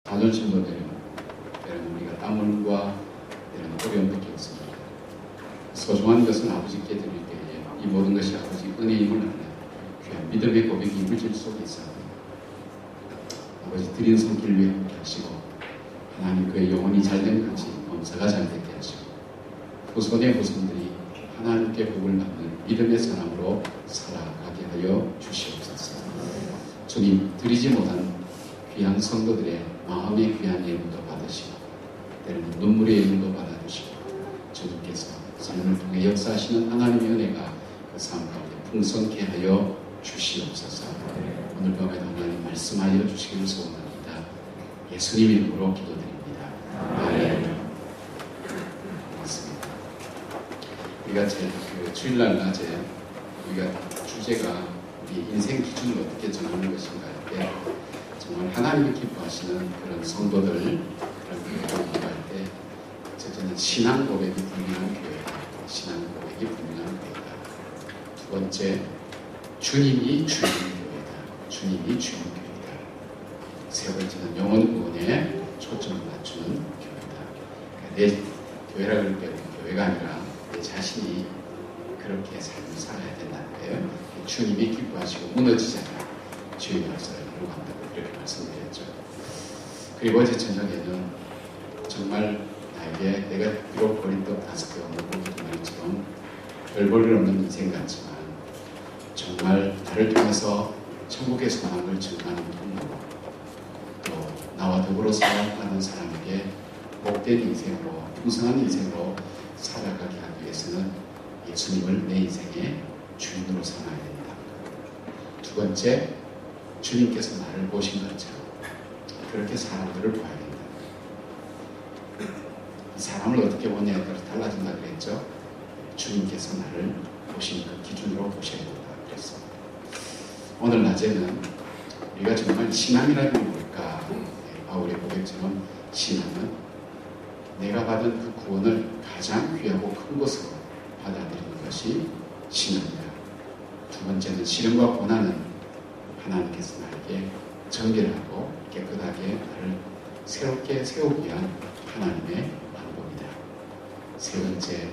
자존심도 때로는 우리가 땀 흘과 때로는 어려움도 겪습니다. 소중한 것은 아버지께 드릴 때에 이 모든 것이 아버지 은혜임을 아는 귀한 믿음의 고백이 물질 속에 있어 아버지 드린 손길 위에 함께 하시고 하나님 그의 영혼이 잘된 같이 범사가 잘되게 하시고 후손의 후손들이 하나님께 복을 받는 믿음의 사람으로 살아가게 하여 주시옵소서. 주님 드리지 못한 귀한 성도들의 마음의 귀한 예물도 받으시고 때로는 눈물의 예물도 받아주시고 주님께서 삶을 통해 역사하시는 하나님의 은혜가 그 삶 가운데 풍성케 하여 주시옵소서. 오늘 밤에도 하나님 말씀하여 주시기를 소원합니다. 예수님 이름으로 기도드립니다. 아멘. 고맙습니다. 우리가 그 주일날 낮에 우리가 주제가 우리 인생 기준을 어떻게 정하는 것인가 할 때 정말 하나님이 기뻐하시는 그런 성도들 그런 교회를 기도할 때 첫째는 신앙 고백이 분명한 교회다. 신앙 고백이 분명한 교회다. 두 번째 주님이 주인 교회다. 주님이 주인 교회다. 세 번째는 영혼 구원에 초점을 맞추는 교회다. 내 교회라 그럴 때 교회가 아니라 내 자신이 그렇게 삶을 살아야 된다는 거예요. 주님이 기뻐하시고 무너지지 않아 주의 역사를 이루고 한다고 이렇게 말씀드렸죠. 그리고 어제 저녁에는 정말 나에게 내가 비록 버린떡 5개 없는 두 마리처럼 별 볼일 없는 인생 같지만 정말 나를 통해서 천국의 소망을 증가하는 통로로 또 나와 더불어 살아가는 사람에게 복된 인생으로 풍성한 인생으로 살아가게 하기 위해서는 예수님을 내 인생의 주인으로 삼아야 됩니다. 두 번째, 주님께서 나를 보신 것처럼 그렇게 사람들을 봐야 된다. 사람을 어떻게 보냐에 따라 달라진다 그랬죠. 주님께서 나를 보신 그 기준으로 보셔야 된다 그랬어. 오늘 낮에는 우리가 정말 신앙이라는 게 뭘까? 바울의 고백처럼 신앙은 내가 받은 그 구원을 가장 귀하고 큰 것으로 받아들이는 것이 신앙이다. 두 번째는 시련과 고난은 하나님께서 나에게 정결하고 깨끗하게 나를 새롭게 세우기 위한 하나님의 방법이다. 세 번째,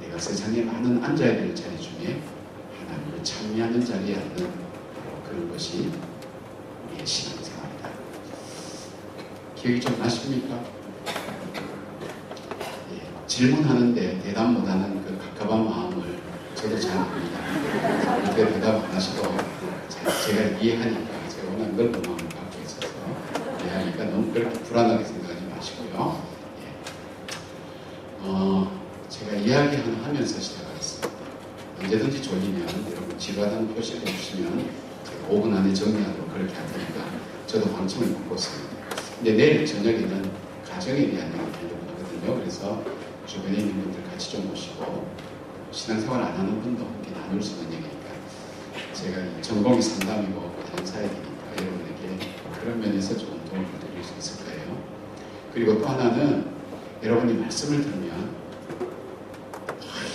내가 세상에 많은 앉아야 될 자리 중에 하나님을 찬미하는 자리에 앉는 바로 그런 것이 우리의 신앙생활이다. 기억이 좀 나십니까? 질문하는데 대답 못하는 그 갑갑한 마음을 저도 잘 압니다. 그때 대답 안 하시고 제가 이해하니까 제가 워낙 넓은 마음을 갖고 있어서 이해하니까 너무 그렇게 불안하게 생각하지 마시고요. 제가 이야기하면서 시작하겠습니다. 언제든지 졸리면 여러분 지루하다는 표시를 해주시면 제가 5분 안에 정리하도록 그렇게 할 테니까 저도 방침을 먹고 있습니다. 근데 내일 저녁에는 가정에 대한 얘기를 하려고 하거든요. 그래서 주변에 있는 분들 같이 좀 모시고 신앙생활 안 하는 분도 함께 나눌 수 있는 얘기니까 제가 이 전공이 상담이고 다른 사역이니까 여러분에게 그런 면에서 좋은 도움을 드릴 수 있을 거예요. 그리고 또 하나는 여러분이 말씀을 들으면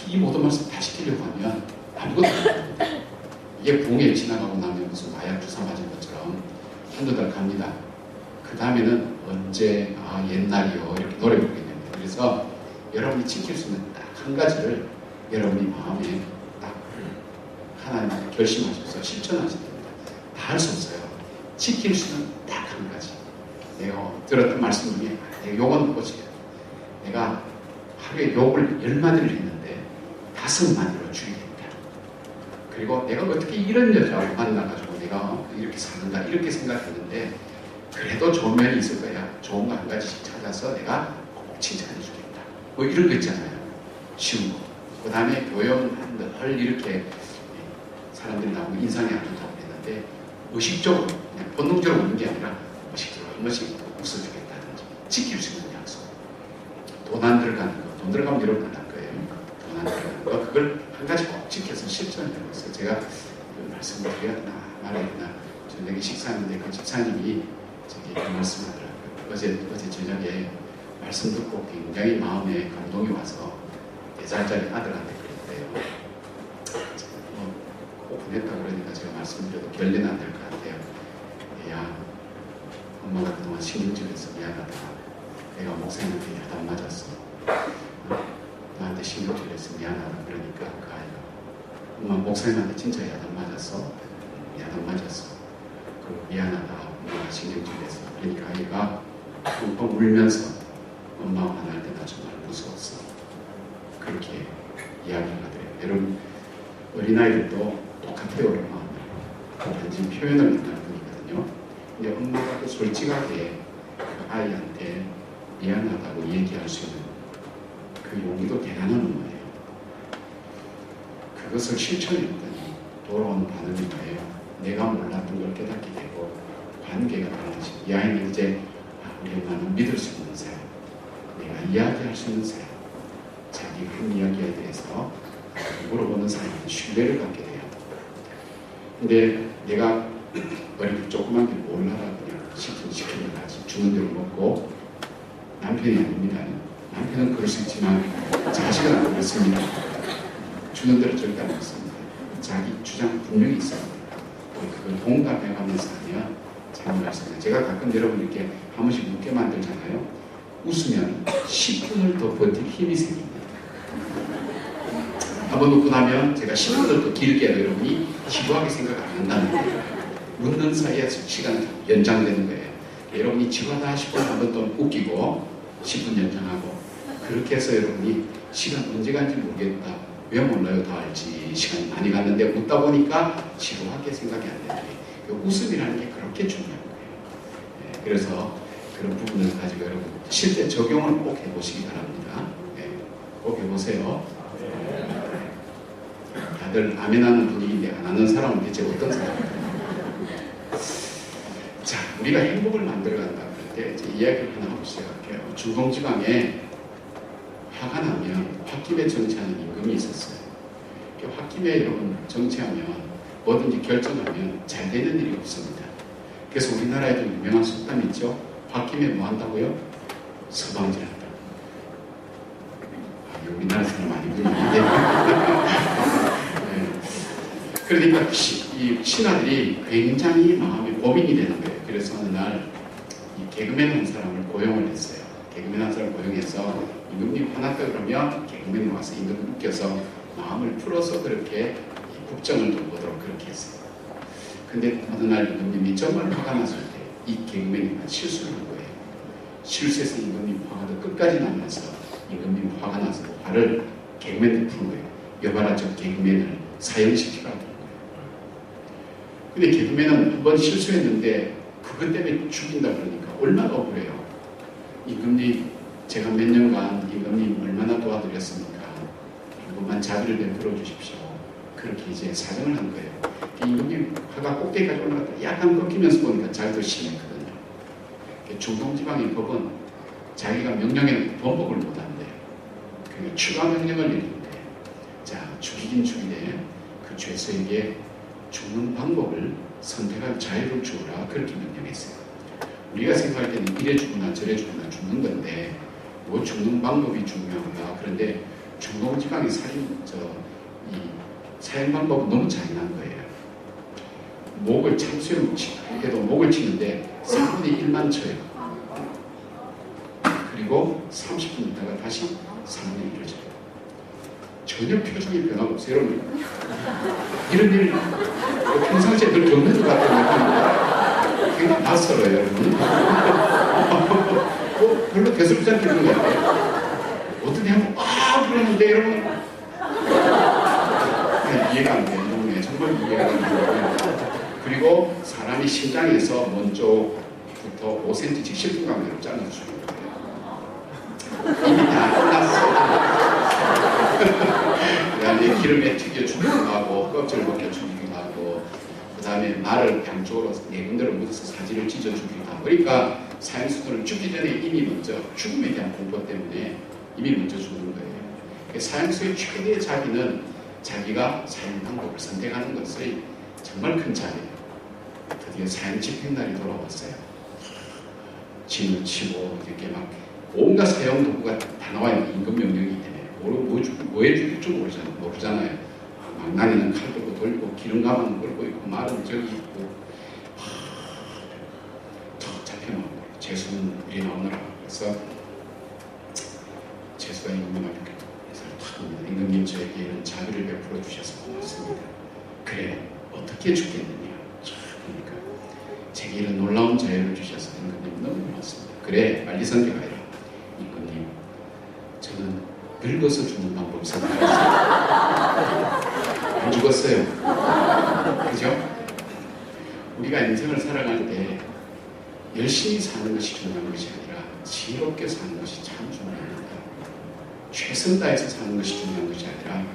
이 모든 말씀 다 시키려고 하면 아무것도 안 됩니다. 이게 붕에 지나가고 나면 무슨 마약 주사 맞은 것처럼 한두 달 갑니다. 그 다음에는 언제 옛날이요 이렇게 노래 부르게 됩니다. 그래서 여러분이 지킬 수 있는 딱 한 가지를 여러분이 마음에 딱 하나님 결심하셔서 실천하셔야 됩니다. 다 할 수 없어요. 지킬 수 있는 딱 한 가지. 내가 들었던 말씀 중에 내가 욕은 못 지켜요. 내가 하루에 욕을 10마디를 했는데 5마디로 줄이겠다. 그리고 내가 어떻게 이런 여자를 만나가지고 내가 이렇게 사는가 이렇게 생각했는데 그래도 좋은 면이 있을 거야. 좋은 거 한 가지씩 찾아서 내가 꼭 칭찬해 주겠다. 뭐 이런 거 있잖아요. 쉬운 거. 그 다음에 교회는 늘 이렇게 사람들이 나오면 인상이 안 좋다고 했는데 의식적으로 그냥 본능적으로 웃는 게 아니라 의식적으로 한 번씩 웃어주겠다든지 지킬 수 있는 약속. 돈 안 들어가는 거. 돈 들어가면 여러분 안 할 거예요. 돈 안 들어가는 거. 그걸 한 가지 꼭 지켜서 실천을 해보고 있어요. 제가 그 말씀을 드려야 되나 말해야 되나 저녁에 식사하는데 그 집사님이 저기 그 말씀하더라고요. 어제 저녁에 말씀 듣고 굉장히 마음에 감동이 와서 4살짜리 아들한테 그랬대요. 오픈했다 그러니까 제가 말씀드려도 결례는 안 될 것 같아요. 야, 엄마가 그동안 신경질을 미안하다. 내가 목사님한테 야단 맞았어. 나한테 신경질해서 미안하다. 그러니까 그 아이가 엄마 목사님한테 진짜 야단 맞았어. 야단 맞았어. 그리고 미안하다. 엄마가 신경질해서. 그러니까 아이가 펑펑 울면서 엄마 화날 때 나 정말 무서웠어. 그렇게 이야기를 하더래요. 여러분 어린아이들도 똑같아요. 마음이. 단지 표현을 한다는 분이거든요. 근데 엄마가 또 솔직하게 그 아이한테 미안하다고 얘기할 수 있는 그 용기도 대단한 엄마예요. 그것을 실천했더니 돌아오는 반응이 뭐예요? 내가 몰랐던 걸 깨닫게 되고 관계가 달라지고 이 아이는 이제 우리 엄마는 믿을 수 있는 사람, 내가 이야기할 수 있는 사람, 자기 한 이야기에 대해서 물어보는 사람한테 신뢰를 갖게 돼요. 근데 내가 어릴 때 조그만 게 몰라라 그냥 시키는 거 하지. 주는 대로 먹고 남편이 아닙니다. 남편은 그럴 수 있지만 자식은 안 그렇습니다. 주는 대로 절대 안 먹습니다. 자기 주장 분명히 있어요. 그걸 동감해가면서 하면 잘 말씀해요. 제가 가끔 여러분 이렇게 한 번씩 웃게 만들잖아요. 웃으면 10분을 더 버틸 힘이 생깁니다. 한번 웃고 나면 제가 10분을 더 길게 여러분이 지루하게 생각 안 한다는 거예요. 웃는 사이에 시간이 연장되는 거예요. 여러분이 지루하다 싶으면 한번 또 웃기고 10분 연장하고 그렇게 해서 여러분이 시간 언제 간지 모르겠다. 왜 몰라요? 다 알지. 시간이 많이 갔는데 웃다 보니까 지루하게 생각이 안 되는 거예요. 웃음이라는 게 그렇게 중요한 거예요. 네, 그래서 그런 부분을 가지고 여러분 실제 적용을 꼭 해보시기 바랍니다. 네, 꼭 해보세요. 다들 아멘하는 분위기인데 안 하는 사람은 대체 어떤 사람일까요? 자, 우리가 행복을 만들어간다 그럴 때 이제 이야기를 하나 하고 시작할게요. 중동지방에 화가 나면 홧김에 정치하는 임금이 있었어요. 홧김에 여러분 정치하면 뭐든지 결정하면 잘 되는 일이 없습니다. 그래서 우리나라에도 유명한 속담이 있죠. 홧김에 뭐 한다고요? 서방질한다. 우리나라 사람 아니군요. 네. 그러니까 이 신하들이 굉장히 마음이 고민이 되는 거예요. 그래서 어느 날 이 개그맨 한 사람을 고용을 했어요. 개그맨 한 사람을 고용해서 임금님 화났다 그러면 개그맨이 와서 임금을 웃겨서 마음을 풀어서 그렇게 국정을 돌보도록 그렇게 했어요. 근데 어느 날 임금님이 정말 화가 났을 때 이 개그맨이 실수를 한 거예요. 실수해서 임금님 화가 더 끝까지 나면서 임금님 화가 나서 화를 개그맨한테 푼 거예요. 여봐라 저 개그맨을 사형시키라고 한 거예요. 근데 개그맨은 한 번 실수했는데 그것 때문에 죽인다 그러니까 얼마나 억울해요. 임금님 제가 몇 년간 임금님 얼마나 도와드렸습니까? 한 번만 자비를 베풀어 주십시오. 그렇게 이제 사정을 한 거예요. 임금님 화가 꼭대기까지 올라갔다 약간 꺾이면서 보니까 자기도 심했거든요. 중동지방의 법은 자기가 명령에 번복을 못한대요. 그러니까 추가 명령을 내리는데 자 죽이긴 죽이되 그 죄수에게 죽는 방법을 선택할 자유를 주어라 그렇게 명령했어요. 우리가 생각할 때는 이래 죽거나 저래 죽거나 죽는 건데 뭐 죽는 방법이 중요한가. 그런데 중동지방의 사형 방법은 너무 잔인한 거예요. 목을 창수를 해도 목을 치는데 3분의 1만 쳐요. 그리고 30분 있다가 다시 3분의 1을 쳐요. 전혀 표정이 변하고 없어요. 여러분 이런 일 평상시에 늘 겪는 것 같은 굉장히 낯설어요. 여러분 별로 대수롭지 않게 그런 것 같아요. 어떤 애 하면 그러는데 여러분 이해가 안 돼요. 정말 이해가 안 돼요. 그리고 사람이 심장에서 먼저부터 5cm씩 10분 간격으로 잘라주는 거예요. 이미 다 끝났어. 그 다음에 기름에 튀겨 주기도 하고 껍질을 벗겨 주기도 하고 그 다음에 말을 양쪽으로 네 군데로 묻어서 사지를 찢어 주기도 하고 그러니까 사형수들은 죽기 전에 이미 먼저 죽음에 대한 공포 때문에 이미 먼저 죽는 거예요. 사형수의 최대의 자비는 자기가 사형 방법을 선택하는 것이 정말 큰 자비예요. 드디어 사형 집행날이 돌아왔어요. 짐을 치고 이렇게 막 온갖 사형 도구가 다 나와요. 임금 명령이기 때문에 뭐에 죽일 줄 모르잖아요. 망나니는 칼 들고 돌고 기름 가방은 끌고 있고 말은 저기 있고 탁 잡혀나온 거예요. 재수는 불이 나오느라. 그래서 재수가 임금님 앞에 인사를 탁 합니다. 임금님 저에게 이런 자비를 베풀어 주셔서 고맙습니다. 그래 어떻게 죽겠느냐. 그러니까 제게 이런 놀라운 자유를 주셔서 임금님 너무 고맙습니다. 그래 빨리 선택하라. 임금님 저는 늙어서 죽는 방법을 선택했어요. 안 죽었어요. 그죠? 우리가 인생을 살아갈 때 열심히 사는 것이 중요한 것이 아니라 지혜롭게 사는 것이 참 중요합니다. 최선 다해서 사는 것이 중요한 것이 아니라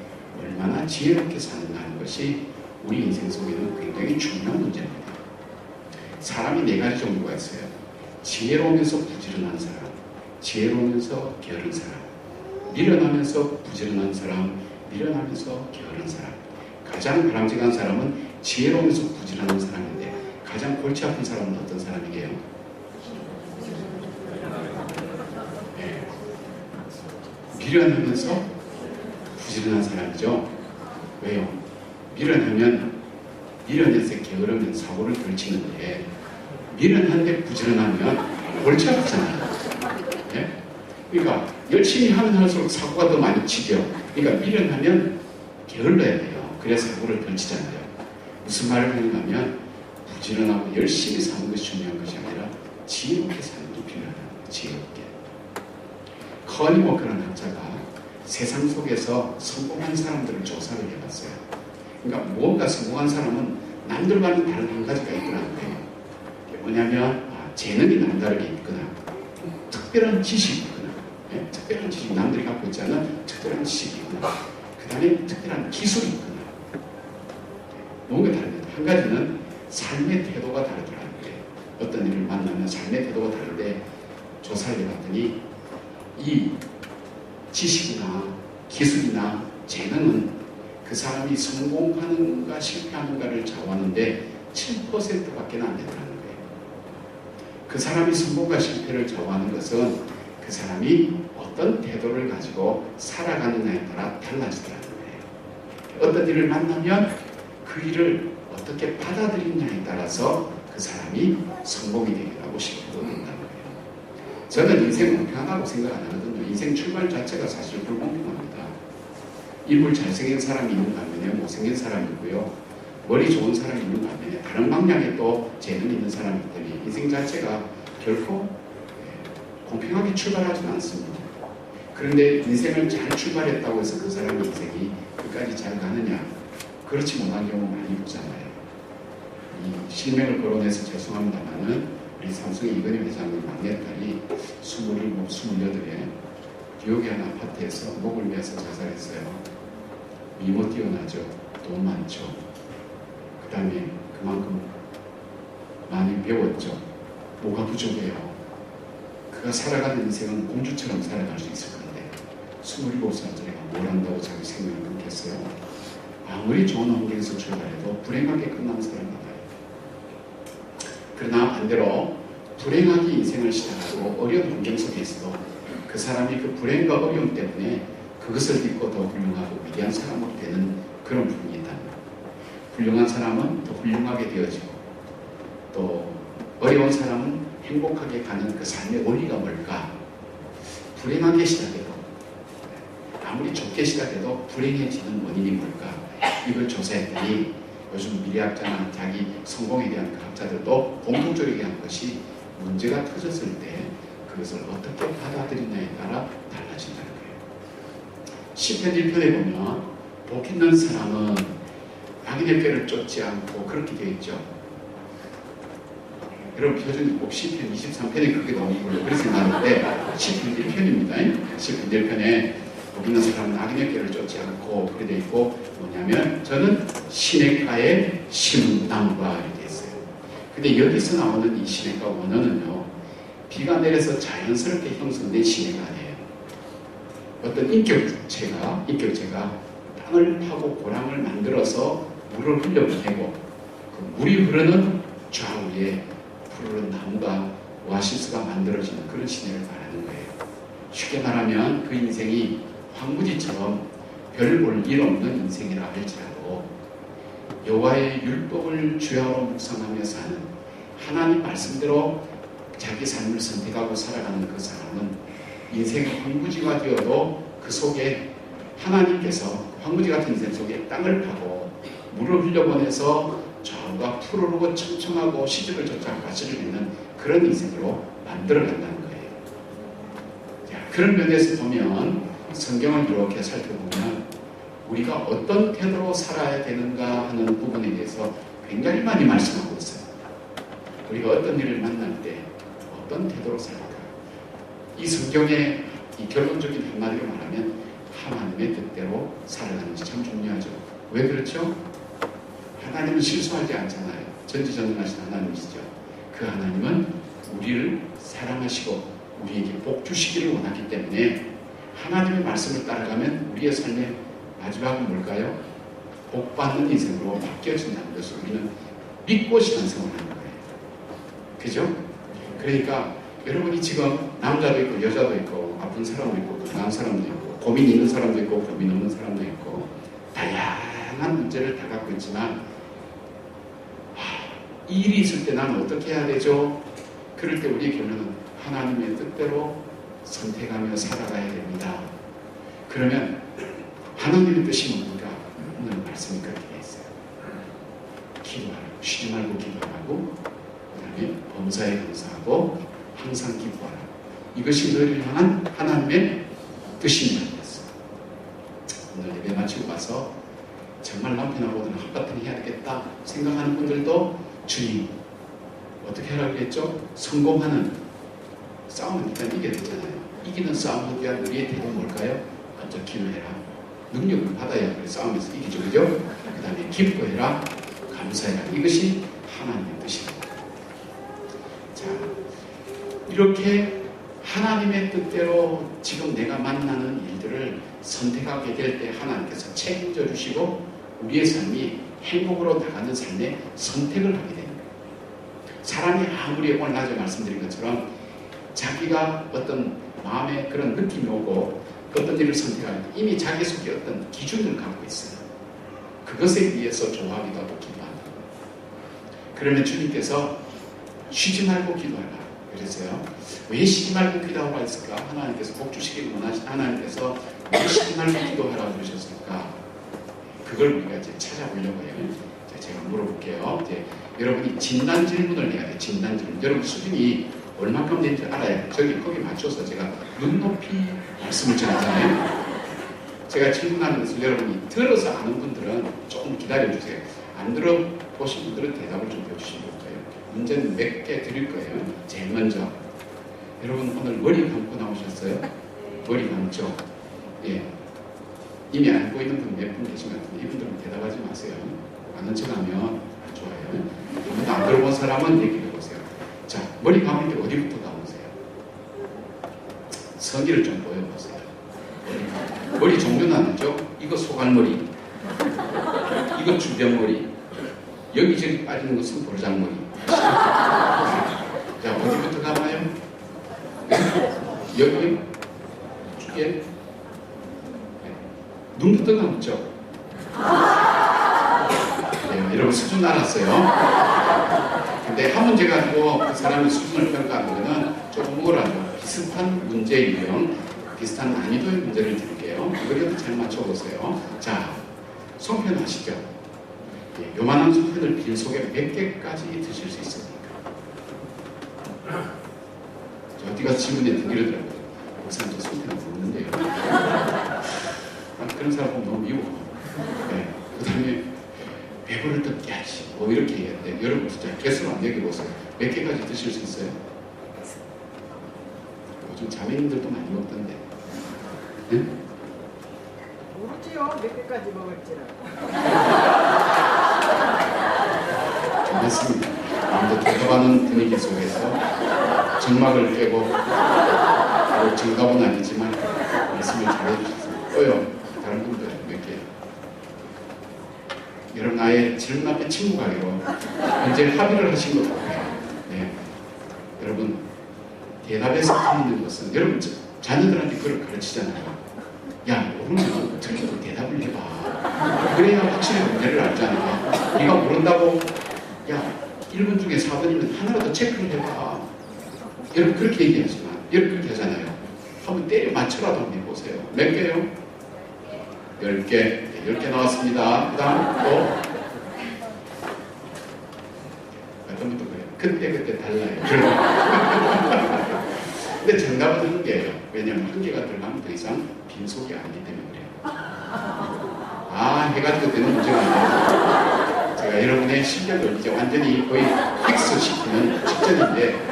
얼마나 지혜롭게 사는가 하는 것이 우리 인생 속에는 굉장히 중요한 문제입니다. 사람이 네 가지 종류가 있어요. 지혜로우면서 부지런한 사람, 지혜로우면서 게으른 사람, 미련하면서 부지런한 사람, 미련하면서 게으른 사람. 가장 바람직한 사람은 지혜로우면서 부지런한 사람인데 가장 골치 아픈 사람은 어떤 사람이게요? 네. 미련하면서 부지런한 사람이죠. 왜요? 미련해서 게으르면 사고를 걸치는데 미련한데 부지런하면 골치 아프잖아요. 네? 그러니까 열심히 하면 할수록 사고가 더 많이 치죠. 그러니까 미련하면 게을러야 돼요. 그래서 사고를 걸치잖아요. 무슨 말을 하는가 하면 부지런하고 열심히 사는 것이 중요한 것이 아니라 지혜롭게 사는 게 필요하다는 거예요. 지혜롭게. 커니 워커라는 학자가 세상 속에서 성공한 사람들을 조사를 해봤어요. 그러니까 무언가 성공한 사람은 남들과는 다른 한 가지가 있더라는 거예요. 뭐냐면 재능이 남다르게 있거나 특별한 지식이 있거나 특별한 지식, 남들이 갖고 있지 않은 특별한 지식이 있거나 그 다음에 특별한 기술이 있거나 뭔가 다릅니다. 한 가지는 삶의 태도가 다르더라는 거예요. 어떤 일을 만나면 삶의 태도가 다른데 조사를 해봤더니 이 지식이나 기술이나 재능은 그 사람이 성공하는가 실패하는가를 좌우하는데 7%밖에 안 되더라는 거예요. 그 사람이 성공과 실패를 좌우하는 것은 그 사람이 어떤 태도를 가지고 살아가느냐에 따라 달라지더라는 거예요. 어떤 일을 만나면 그 일을 어떻게 받아들이느냐에 따라서 그 사람이 성공이 되기도 하고 실패도 된다는 거예요. 저는 인생 공평하다고 생각 안 하거든요. 인생 출발 자체가 사실 불공평합니다. 인물 잘생긴 사람이 있는 반면에 못생긴 사람이 있고요. 머리 좋은 사람이 있는 반면에 다른 방향에 또 재능이 있는 사람이 있기 때문에 인생 자체가 결코 공평하게 출발하지는 않습니다. 그런데 인생을 잘 출발했다고 해서 그 사람의 인생이 끝까지 잘 가느냐? 그렇지 못한 경우 많이 보잖아요. 이 실명을 거론해서 죄송합니다만은 우리 삼성의 이건희 회장님 막내딸이 27, 28에 뉴욕의 한 아파트에서 목을 매서 자살했어요. 미모 뛰어나죠. 돈 많죠. 그 다음에 그만큼 많이 배웠죠. 뭐가 부족해요? 그가 살아가는 인생은 공주처럼 살아갈 수 있을 건데 27살짜리가 뭘 한다고 자기 생명을 끊겠어요? 아무리 좋은 환경에서 출발해도 불행하게 끝나는 사람이 많아요. 그러나 반대로 불행하게 인생을 시작하고 어려운 환경 속에 있어도 그 사람이 그 불행과 어려움 때문에 그것을 믿고 더 훌륭하고 위대한 사람으로 되는 그런 부분이 있다. 훌륭한 사람은 더 훌륭하게 되어지고 또 어려운 사람은 행복하게 가는 그 삶의 원리가 뭘까? 불행하게 시작해도 아무리 좋게 시작해도 불행해지는 원인이 뭘까? 이걸 조사했더니 요즘 미래학자나 자기 성공에 대한 그 학자들도 공통적으로 얘기한 것이 문제가 터졌을 때 그것을 어떻게 받아들이냐에 따라 달라진다는 거예요. 시편 1편에 보면 복 있는 사람은 악인의 꾀를 쫓지 않고 그렇게 되어 있죠. 여러분 표준 꼭 시편 23편에 그게 나오는 걸로 그렇게 생각하는데 시편 1편입니다. 시편 1편에 복 있는 사람은 악인의 꾀를 쫓지 않고 그렇게 되어 있고 뭐냐면 저는 시냇가에 심은 나무가 이렇게 있어요. 근데 여기서 나오는 이 시냇가 원어는요. 비가 내려서 자연스럽게 형성된 시내가 아니에요. 어떤 인격체가 땅을 파고 고랑을 만들어서 물을 흘려보내고 그 물이 흐르는 좌우에 푸르른 나무가 오아시스가 만들어지는 그런 시내를 말하는 거예요. 쉽게 말하면 그 인생이 황무지처럼 별 볼 일 없는 인생이라 할지라도 여호와의 율법을 주야로 묵상하며 사는 하나님 말씀대로 자기 삶을 선택하고 살아가는 그 사람은 인생의 황무지가 되어도 그 속에 하나님께서 황무지 같은 인생 속에 땅을 파고 물을 흘려보내서 좌우가 푸르르고 청청하고 시집을 쫓아 가시를 맺는 그런 인생으로 만들어간다는 거예요. 자, 그런 면에서 보면 성경을 이렇게 살펴보면 우리가 어떤 태도로 살아야 되는가 하는 부분에 대해서 굉장히 많이 말씀하고 있어요. 우리가 어떤 일을 만날 때 어떤 태도로 살까? 이 성경의 이 결론적인 한마디로 말하면 하나님의 뜻대로 살아가는 것이 참 중요하죠. 왜 그렇죠? 하나님은 실수하지 않잖아요. 전지전능하신 하나님이시죠. 그 하나님은 우리를 사랑하시고 우리에게 복 주시기를 원하기 때문에 하나님의 말씀을 따라가면 우리의 삶의 마지막은 뭘까요? 복 받는 인생으로 바뀌어진다는 것을 우리는 믿고 신앙생활을 하는 거예요. 그죠? 그러니까 여러분이 지금 남자도 있고 여자도 있고 아픈 사람도 있고 건강한 사람도 있고 고민 있는 사람도 있고 고민 없는 사람도 있고 다양한 문제를 다 갖고 있지만 이 일이 있을 때 나는 어떻게 해야 되죠? 그럴 때 우리의 결론은 하나님의 뜻대로 선택하며 살아가야 됩니다. 그러면 하나님의 뜻이 뭡니까? 오늘 말씀이 그렇게 되어 있어요. 기도하라고, 쉬지 말고 기도하라고, 그 다음에 범사에 감사하고 항상 기도하라고. 이것이 너희를 향한 하나님의 뜻입니다. 오늘 예배 마치고 가서 정말 남편하고는 한바탕 해야 되겠다 생각하는 분들도 주님 어떻게 하라고 했죠? 성공하는 싸움은 일단 이겨야 되잖아요. 이기는 싸움을 위한 우리의 태도는 뭘까요? 먼저 기도해라. 능력을 받아야 그래 싸움에서 이기죠. 그죠? 그 다음에 기뻐해라. 감사해라. 이것이 하나님의 뜻입니다. 자, 이렇게 하나님의 뜻대로 지금 내가 만나는 일들을 선택하게 될 때 하나님께서 책임져 주시고 우리의 삶이 행복으로 나가는 삶의 선택을 하게 됩니다. 사람이 아무리 오늘 낮에 말씀드린 것처럼 자기가 어떤 마음에 그런 느낌이 오고 어떤 일을 선택할 때 이미 자기 속에 어떤 기준을 갖고 있어요. 그것에 의해서 좋아하기도 하고 기도한다. 그러면 주님께서 쉬지 말고 기도하라. 그래서요. 왜 쉬지 말고 기도하라 했을까? 하나님께서 복 주시기를 원하신 하나님께서 왜 쉬지 말고 기도하라고 그러셨을까? 그걸 우리가 이제 찾아보려고 해요. 제가 물어볼게요. 이제 여러분이 진단 질문을 해야 돼요. 진단 질문. 여러분 수준이 얼마큼 되는지 알아야 돼요. 거기 맞춰서 제가 눈높이 말씀을 전하잖아요. 제가 질문하는 것을 여러분이 들어서 아는 분들은 조금 기다려주세요. 안 들어보신 분들은 대답을 좀 해주시면 좋을까요? 문제는 몇 개 드릴 거예요. 제일 먼저 여러분 오늘 머리 감고 나오셨어요? 머리 감죠? 예. 이미 알고 있는 분 몇 분 계신 것 같은데 이분들은 대답하지 마세요. 아는 척하면 안 좋아요. 아무도 안 들어본 사람은 얘기해보세요. 자, 머리 감을 때 어디부터 감으세요? 성의를 좀 보여보세요. 머리 종류는 아니죠? 이거 소갈머리, 이거 주변머리, 여기저기 빠지는 것은 볼장머리. 자, 어디부터 감아요? 여기, 주변, 눈부터 감죠? 네, 여러분 수준 알았어요. 근데 한 문제 가지고 그 사람의 수준을 평가하는 것은 조금 우월하죠. 비슷한 문제 유형, 비슷한 난이도의 문제를 드릴게요. 이거라도 잘 맞춰보세요. 자, 송편 아시죠? 예, 요만한 송편을 빈 속에 몇 개까지 드실 수 있습니까? 저 어디 가서 질문에 등기를 목사님 저 송편을 먹는데요. 그런 사람 보면 너무 미워. 네. 그 다음에 배부를 뜯게 하지. 뭐 이렇게 얘기했는데 여러분 진짜 개수를 안 얘기해보세요. 몇 개까지 드실 수 있어요? 요즘 자매님들도 많이 먹던데. 네? 모르지요. 몇 개까지 먹을지는. 좋습니다. 아무도 대답하는 분위기 속에서 정막을 깨고 정답은 아니지만 말씀을 잘해주셨습니다. 또요. 다른 분들 몇 개. 여러분 아예 질문 앞에 침묵하기로 현재 합의를 하신 것 같아요. 네. 여러분 대답에서 틀리는 것은 여러분 자녀들한테 그걸 가르치잖아요. 야 모르면 틀려도 대답을 해봐. 그래야 확실히 문제를 알잖아. 네가 모른다고 야 1분 중에 4번이면 하나라도 체크를 해봐. 여러분 그렇게 얘기하지만 여러분 그렇게 하잖아요. 한번 때려 맞춰라도 한번 해보세요. 몇 개요? 10개. 10개 나왔습니다. 그 다음 또 어떤 분도 그래요. 그때 달라요. 근데 정답은 한 개예요. 왜냐하면 한 개가 들어가면 더 이상 빈속이 아니기 때문에 그래요. 아, 해가지고 되는 문제가 아니에요. 제가 여러분의 실력을 이제 완전히 거의 픽스시키는 직전인데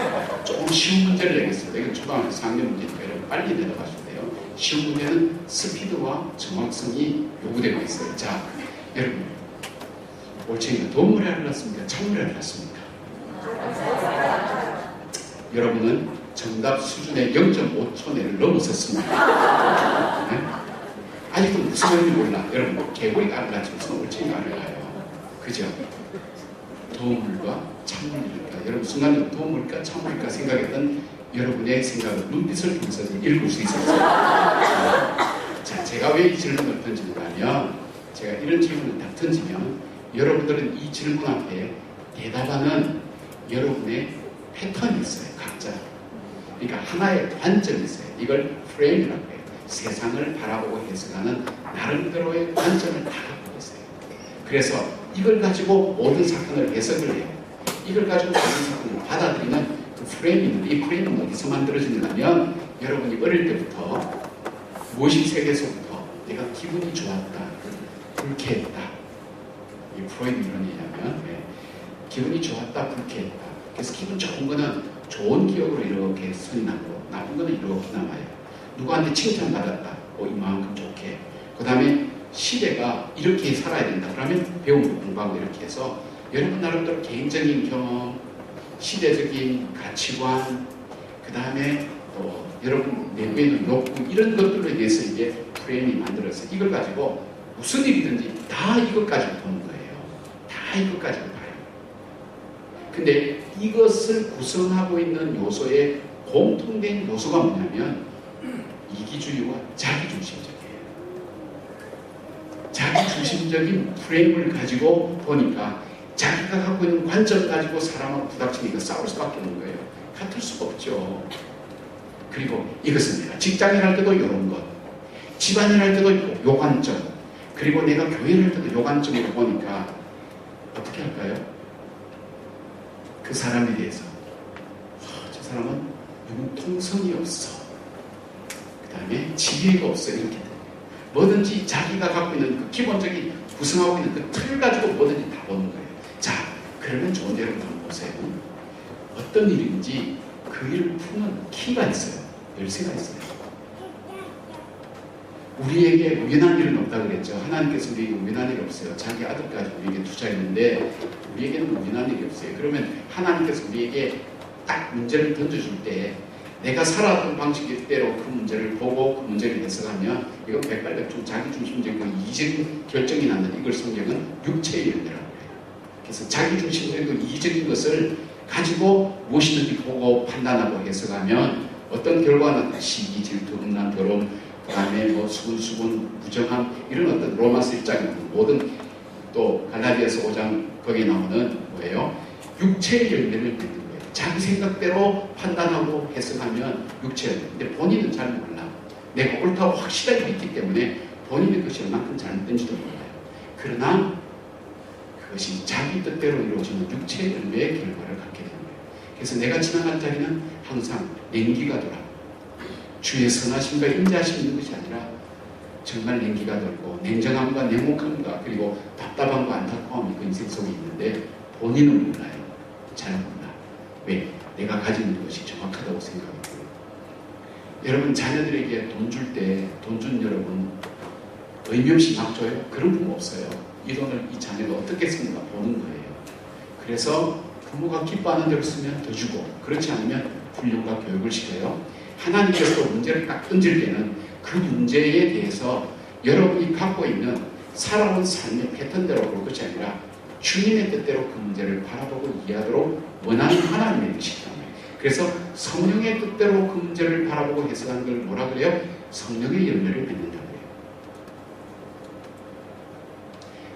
조금 쉬운 문제를 내겠습니다. 이건 초등학교 4학년 문제니까 여러분 빨리 내려가셔야 돼요. 쉬운 문제는 스피드와 정확성이 요구되고 있어요. 자, 여러분 올챙이가 돈물에 알랐습니까? 찬물에 알랐습니까? 여러분은 정답 수준의 0.5초 내를 넘어섰습니다. 네? 아직도 무슨 말인지 몰라. 여러분, 개구리가 알라치면서 올챙이가 알라요. 그죠? 도움물과 찬물일까? 여러분, 순간적으로 도움물일까? 찬물일까? 생각했던 여러분의 생각을 눈빛을 통해서 읽을 수 있었어요. 자, 제가 왜 이 질문을 던지는가 하면, 제가 이런 질문을 딱 던지면, 여러분들은 이 질문 앞에 대답하는 여러분의 패턴이 있어요. 각자. 그러니까 하나의 관점이 있어요. 이걸 프레임이라고 해요. 세상을 바라보고 해석하는 나름대로의 관점을 다 갖고 있어요. 그래서 이걸 가지고 모든 사건을 해석을 해요. 이걸 가지고 모든 사건을 받아들이는 그 프레임이 있는데, 이 프레임은 어디서 만들어지냐면 여러분이 어릴 때부터 무의식 세계에서부터 내가 기분이 좋았다, 불쾌했다. 이 프로이드 이론이냐면 기분이 좋았다, 불쾌했다. 그래서 기분 좋은 거는 좋은 기억으로 이렇게 선이 나고 나쁜 거는 이렇게 남아요. 누구한테 칭찬받았다. 이만큼 좋게. 그 다음에 시대가 이렇게 살아야 된다. 그러면 배우고 공부하고 이렇게 해서 여러분 나름대로 개인적인 경험, 시대적인 가치관, 그 다음에 또 여러분 내부에 있는 욕구 이런 것들로 인해서 이제 프레임이 만들어서 이걸 가지고 무슨 일이든지 다 이것 가지고 보는 거예요. 다 이것 가지고 봐요. 근데 이것을 구성하고 있는 요소의 공통된 요소가 뭐냐면 이기주의와 자기중심적이에요. 자기중심적인 프레임을 가지고 보니까 자기가 갖고 있는 관점 가지고 사람하고 부닥치니까 싸울 수밖에 없는 거예요. 같을 수가 없죠. 그리고 이것은 내가 직장일 할 때도 이런 것, 집안일 할 때도 요 관점, 그리고 내가 교회를 할 때도 요 관점으로 보니까 어떻게 할까요? 그 사람에 대해서 저 사람은 융통성이 없어, 그 다음에 지혜가 없어, 이렇게 돼요. 뭐든지 자기가 갖고 있는 그 기본적인 구성하고 있는 그 틀을 가지고 뭐든지 다 보는 거예요. 자, 그러면 좋은 대로 한번 보세요. 어떤 일인지 그 일을 푸는 키가 있어요. 열쇠가 있어요. 우리에게 우연한 일은 없다 그랬죠. 하나님께서 우리에게 우연한 일이 없어요. 자기 아들까지 우리에게 투자했는데 우리에게는 우연한 일이 없어요. 그러면 하나님께서 우리에게 딱 문제를 던져줄 때 내가 살아왔던 방식대로 그 문제를 보고 그 문제를 해석하면 이건 백발백중 자기중심적이고 이기적인 결정이 난다. 이걸 성경은 육체의 열매라고 해요. 그래서 자기중심적이고 이기적인 것을 가지고 무엇이든지 보고 판단하고 해석하면 어떤 결과는 시기, 질투, 음란, 더러움, 그 다음에 뭐 수군수군, 무정함 이런 어떤 로마서 1장에 모든 또 갈라디아서 5장 거기에 나오는 뭐예요? 육체의 열매를 맺는 거예요. 자기 생각대로 판단하고 해석하면 육체의 열매. 근데 본인은 잘 몰라. 내가 옳다고 확실하게 믿기 때문에 본인의 것이 얼만큼 잘못된지도 몰라요. 그러나 그것이 자기 뜻대로 이루어지는 육체의 열매의 결과를 갖게 되는 거예요. 그래서 내가 지나갈 자리는 항상 냉기가 돌아. 주의 선하심과 인자하심이 있는 것이 아니라 정말 냉기가 돌고 냉정함과 냉혹함과 그리고 답답함과 안타까움이 그 인생 속에 있는데 본인은 몰라요. 잘 몰라. 왜? 내가 가지는 것이 정확하다고 생각하고. 여러분 자녀들에게 돈 줄 때 돈 준 여러분 의미 없이 막 줘요? 그런 부모 없어요. 이 돈을 이 자녀가 어떻게 쓰는가 보는 거예요. 그래서 부모가 기뻐하는 대로 쓰면 더 주고 그렇지 않으면 훈련과 교육을 시켜요. 하나님께서 문제를 딱 던질 때는 그 문제에 대해서 여러분이 갖고 있는 살아온 삶의 패턴대로 볼 것이 아니라 주님의 뜻대로 그 문제를 바라보고 이해하도록 원하는 하나님의 뜻이다. 그래서 성령의 뜻대로 그 문제를 바라보고 해석하는 걸 뭐라 그래요? 성령의 열매를 맺는다고 해요.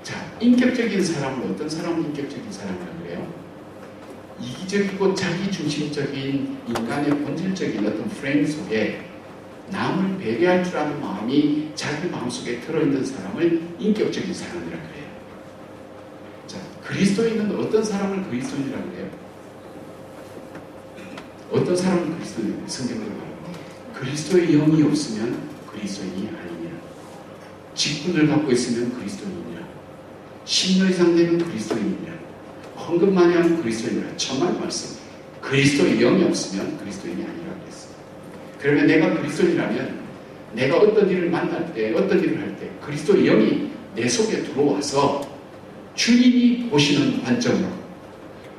자, 인격적인 사람은 어떤 사람은 인격적인 사람이라고 그래요? 이기적이고 자기중심적인 인간의 본질적인 어떤 프레임 속에 남을 배려할 줄 아는 마음이 자기 마음속에 들어있는 사람을 인격적인 사람이라고 그래요. 자, 그리스도인은 어떤 사람을 그리스도인이라고 그래요? 어떤 사람을 그리스도인이라고 해요? 성경대로 말하면 그리스도의 영이 없으면 그리스도인이 아니냐, 직분을 갖고 있으면 그리스도인이냐, 10년 이상 되면 그리스도인이냐, 헌금 많이 하면 그리스도인이라. 정말 말씀. 그리스도의 영이 없으면 그리스도인이 아니라고 했어요. 그러면 내가 그리스도인이라면 내가 어떤 일을 만날 때, 어떤 일을 할 때 그리스도의 영이 내 속에 들어와서 주님이 보시는 관점으로,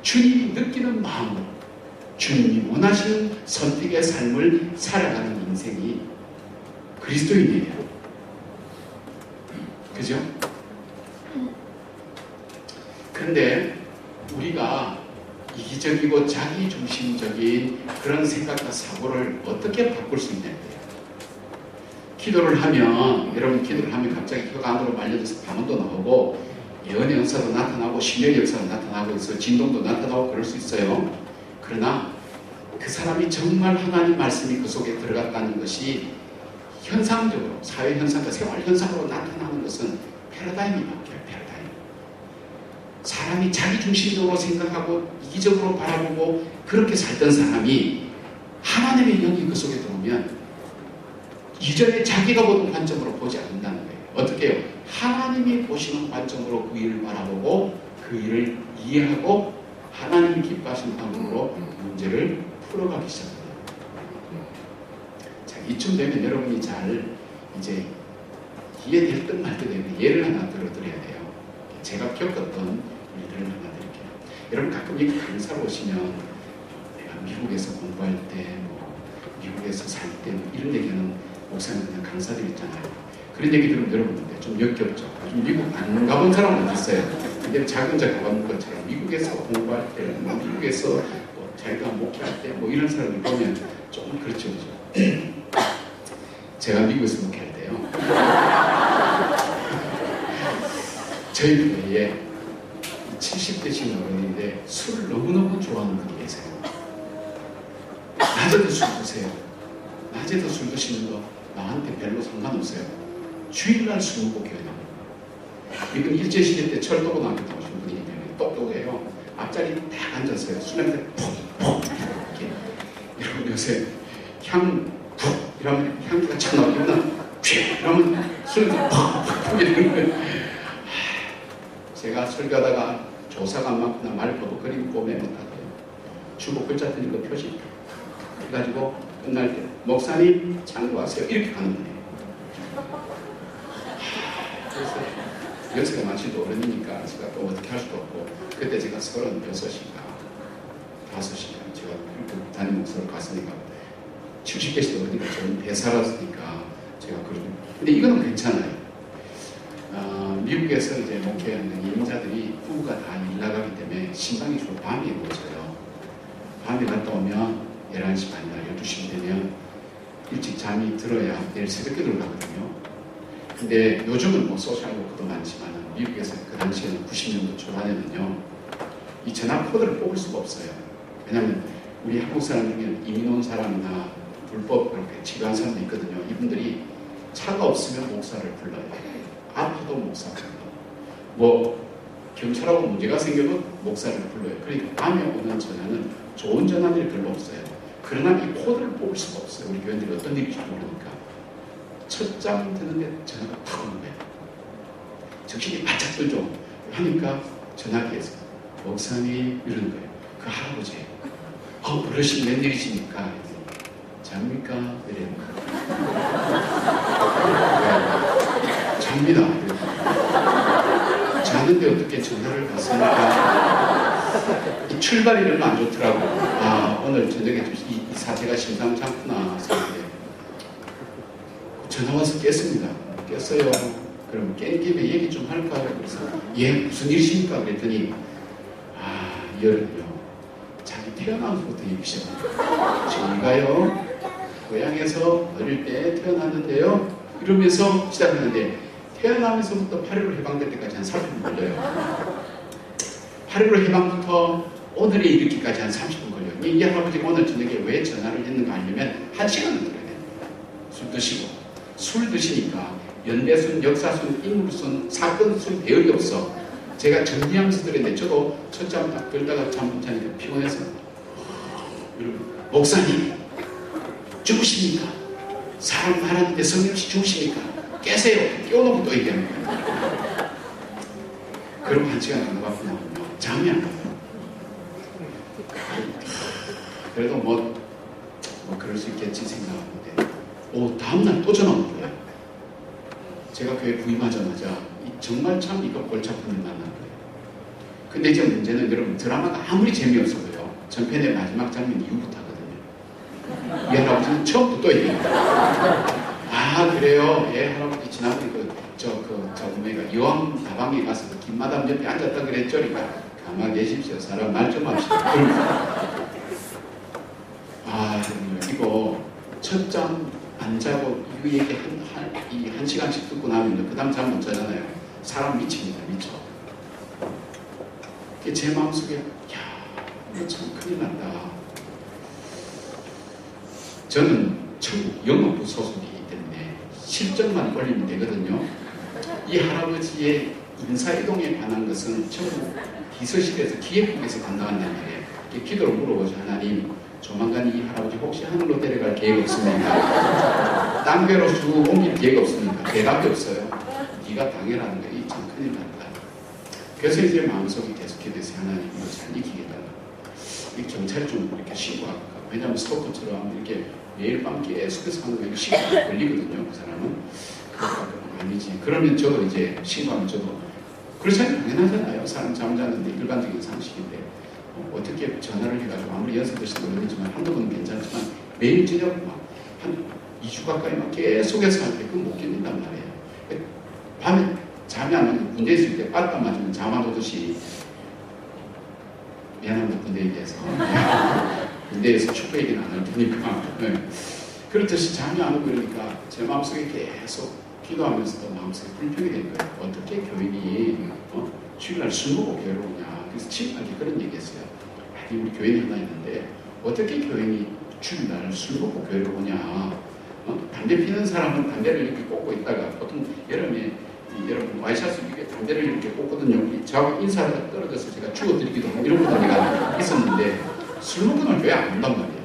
주님이 느끼는 마음으로, 주님이 원하시는 선택의 삶을 살아가는 인생이 그리스도인이에요. 그죠? 그런데 우리가 이기적이고 자기중심적인 그런 생각과 사고를 어떻게 바꿀 수 있냐고요. 기도를 하면, 여러분 기도를 하면 갑자기 혀가 안으로 말려져서 방언도 나오고 예언의 역사도 나타나고 신령의 역사도 나타나고 있어, 진동도 나타나고 그럴 수 있어요. 그러나 그 사람이 정말 하나님 말씀이 그 속에 들어갔다는 것이 현상적으로, 사회 현상과 생활 현상으로 나타나는 것은 패러다임이 바뀌어요. 패러다임. 사람이 자기중심적으로 생각하고 이기적으로 바라보고 그렇게 살던 사람이 하나님의 영이 그 속에 들어오면 이전에 자기가 보던 관점으로 보지 않는다는 거예요. 어떻게 해요? 하나님이 보시는 관점으로 그 일을 바라보고 그 일을 이해하고 하나님이 기뻐하시는 방법으로 문제를 풀어가기 시작합니다. 자, 이쯤 되면 여러분이 잘 이제 이해될 듯 말 듯 해요. 예를 하나 들어드려야 돼요. 제가 겪었던 일들을 하나 드릴게요. 여러분 가끔 이렇게 강사로 오시면 내가 미국에서 공부할 때, 뭐 미국에서 살 때, 뭐 이런 얘기는 목사님 그냥 강사들 있잖아요. 그런 얘기 들으면 여러분들 좀 역겹죠. 요즘 미국 안 가본 사람은 어디 있어요? 근데 작은 자 가본 것처럼 미국에서 공부할 때, 뭐 미국에서 뭐 자기가 목회할 때, 뭐 이런 사람을 보면 좀 그렇죠, 그죠? 제가 미국에서 목회할 때요. 저희 교회에 70대신 어른인데 술을 너무너무 좋아하는 분이 계세요. 낮에도 술 드세요. 낮에도 술 드시는 거 나한테 별로 상관없어요. 주일날 술 먹고 교회 나옵니다. 이건 일제시대 때 철도고등학교 나오신 분이기 때문에 똑똑해요. 앞자리 딱 앉았어요. 술 냄새 푹푹 이렇게. 여러분 요새 향 푹 이러면 향기가 차 나오면 피 이러면 술 냄새 푹푹 이러는 거예요. 제가 설교하다가 조사가 많구나 말버벅거리고 꼼에 못하고요. 주보 글자 드린 거 표시 해가지고 끝날 때 목사님 참고하세요 이렇게 가는 거예요. 그래서 연세가 많지도 어른이니까 제가 또 어떻게 할 수도 없고, 그때 제가 36인가 5인가 제가 담임 목사로 갔으니까 70개씩 어른이니까 저는 대사라으니까 제가 그러고. 근데 이거는 괜찮아요. 미국에서 이제 목회하는 임자들이 부부가 다 일 나가기 때문에 신방이 주로 밤에 모여요. 밤에 갔다 오면 11시 반이나 12시 되면 일찍 잠이 들어야 내일 새벽기도를 가거든요. 근데 요즘은 뭐 소셜 워크도 많지만 미국에서 그 당시에는 90년도 초반에는요, 이 전화 코드를 뽑을 수가 없어요. 왜냐하면 우리 한국 사람 중에 이민 온 사람이나 불법 그렇게 치료한 사람도 있거든요. 이분들이 차가 없으면 목사를 불러요. 아파도 목사 불러요. 뭐 경찰하고 문제가 생겨도 목사를 불러요. 그러니까 밤에 오는 전화는 좋은 전화들이 별로 없어요. 그러나 이 코드를 뽑을 수가 없어요. 우리 교인들이 어떤 일인지 모르니까. 첫 장 드는데 전화가 탁 오는 거예요. 정신이 바짝 들죠. 하니까 전화기에서 목사님 이러는 거예요. 그 할아버지예요. 어르신 웬일이십니까? 잡니까? 이래요. 잡니다. 자는데 어떻게 전화를 받습니까? 이 출발이 별로 안 좋더라고. 아, 오늘 저녁에 이 사태가 심상치 않구나. 전화 와서 깼습니다. 깼어요. 그럼 깬 김에 얘기 좀 할까요? 그래서 예, 무슨 일이십니까? 그랬더니 이 여름요, 자기 태어나면서부터 얘기 시작합니다. 저희가요 고향에서 어릴 때 태어났는데요 이러면서 시작하는데, 태어나면서부터 8.15 해방될 때까지 한 3년 걸려요. 8.15 해방부터 오늘에 이르기까지 한 30분 걸려요. 이 할아버지가 오늘 저녁에 왜 전화를 했는가 하려면 1시간은 들어야 됩니다. 술 드시고. 술 드시니까 연대순, 역사순, 인물순, 사건순 배열이 없어. 제가 정리하면서 들었는데 저도 첫잠 딱 들다가 잠 못 자니까 피곤해서 목사님 죽으십니까? 사람 말하는데 성령씨 죽으십니까? 깨세요. 깨워놓고 또 얘기하는 거예요. 그럼 1시간 정도 갖고 나오면 잠이 안 와요. 그래도 뭐 그럴 수 있겠지 생각하는데 다음날 또 전화 온 거예요. 제가 교회 부임하자마자 정말 참 이거 골치 아픈 일 만난 거예요. 근데 이제 문제는 여러분 드라마가 아무리 재미없어도요. 전편의 마지막 장면 이후부터 하거든요. 이 할아버지는 처음부터 또 얘기해요. 아 그래요. 예 할아버지 지난번에 뭐가 여왕 다방에 가서 김마담 옆에 앉았다 그랬죠. 그러니까 가만히 계십시오. 사람 말 좀 합시다. 이거 첫잠 안 자고 이 얘기 한 시간씩 듣고 나면 그 다음 잠 못 자잖아요. 사람 미칩니다. 미쳐. 제 마음속에 이거 참 큰일 난다. 저는 천국 영업부 소속이기 때문에 실적만 올리면 되거든요. 이 할아버지의 인사이동에 관한 것은 전부 비서실에서 기획국에서 담당한다는 말이에요. 기도를 물어보죠. 하나님 조만간 이 할아버지 혹시 하늘로 데려갈 계획 없습니까? 딴 데로 쭉 옮길 계획 없습니까? 대답이 없어요. 네가 당해라는 게 참 큰일 난다. 그래서 이제 마음속에 계속해 돼서 하나님 이거 잘 익히겠다. 이 경찰 좀 이렇게 신고할까? 왜냐하면 스토커처럼 이렇게 매일 밤 계속해서 하는 거 시간이 걸리거든요. 그 사람은. 그러니까 아니지. 그러면 저도 이제 신고하면 저도 그렇잖아요. 당연하잖아요. 사람 잠자는데 일반적인 상식인데 어떻게 전화를 해가지고 아무리 연습하시도 모르겠지만 한두 번은 괜찮지만 매일 저녁 한 2주 가까이 막 계속해서 할 때 그건 못 견딘단 말이에요. 밤에 잠이 안 오면 군대 있을 때 빠따 맞으면 잠 안 오듯이 미안합니다. 군대 얘기해서 군대에서 축구 얘기는 안 할 테니까 그렇듯이 잠이 안 오고 이러니까 제 마음속에 계속 기도하면서도 마음속에 불평이 된 거예요. 어떻게 교인이 주일날 술 먹고 교회로 오냐. 그래서 친구한테 그런 얘기했어요. 아니 우리 교인이 하나 있는데 어떻게 교인이 주일날 술 먹고 교회로 오냐. 담배 피는 사람은 담배를 이렇게 꽂고 있다가 보통 여름에 여러분 와이셔츠 이렇게 담배를 이렇게 꽂거든요. 저하고 인사가 떨어져서 제가 죽어드리기도 하고 이런 것가 있었는데 술 먹고는 교회 안 온단 말이에요.